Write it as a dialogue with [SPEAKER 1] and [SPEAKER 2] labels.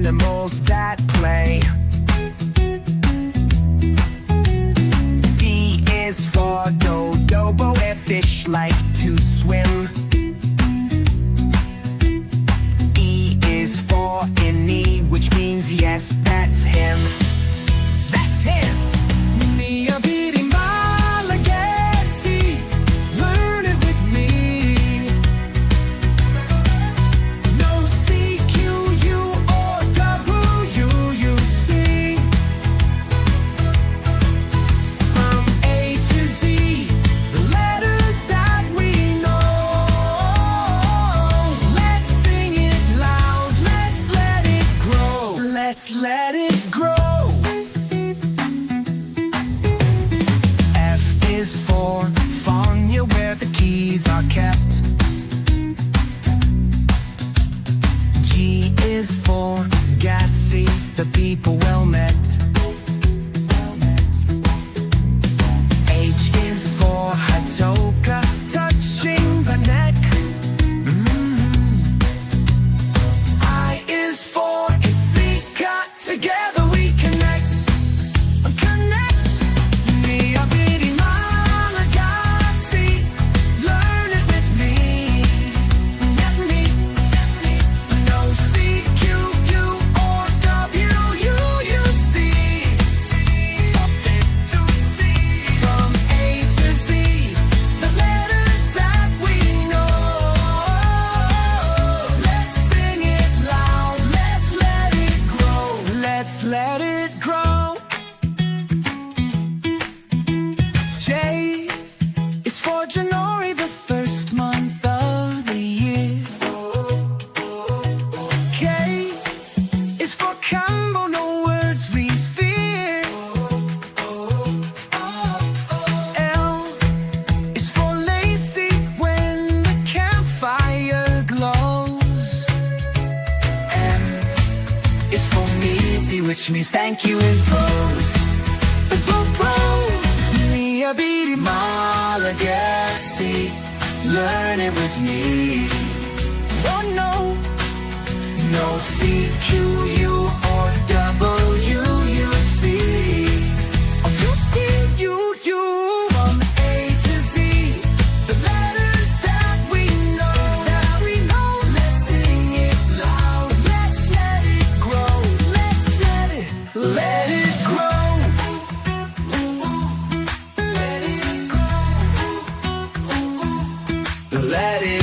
[SPEAKER 1] animals that play. D is for dobo, where fish like to swim. E is for ini, which means yes, that's him. That's him. Me abidy, malagasy, learn it with me. No C, Q, U, or W, you see. From A to Z, the letters that we know. Let's sing it loud, let's let it grow. Let's let it grow. F is for fonja, where the keys are kept. G is for gasy, the people well met. H is for hatoka, touching the neck. I is for isika, together we connect. Connect. Me abidy, malagasy, learn it with me. Let me. No C, Q, U, or W, you see. Nothing to see. From A to Z, the letters that we know. Let's sing it loud, let's let it grow. Let's let it grow. J is for Janoary, the first month of the year. K is for kambo, no words we fear. L is for lasy, when the campfire glows. M is for mesy, which means thank you in prose. Me abidy, malagasy, learn it with me. Oh no, no C, Q, U, or W, you see. Oh, you see, you. From A to Z, the letters that we know. Let's sing it loud, let's let it grow. Let's let it grow. Let it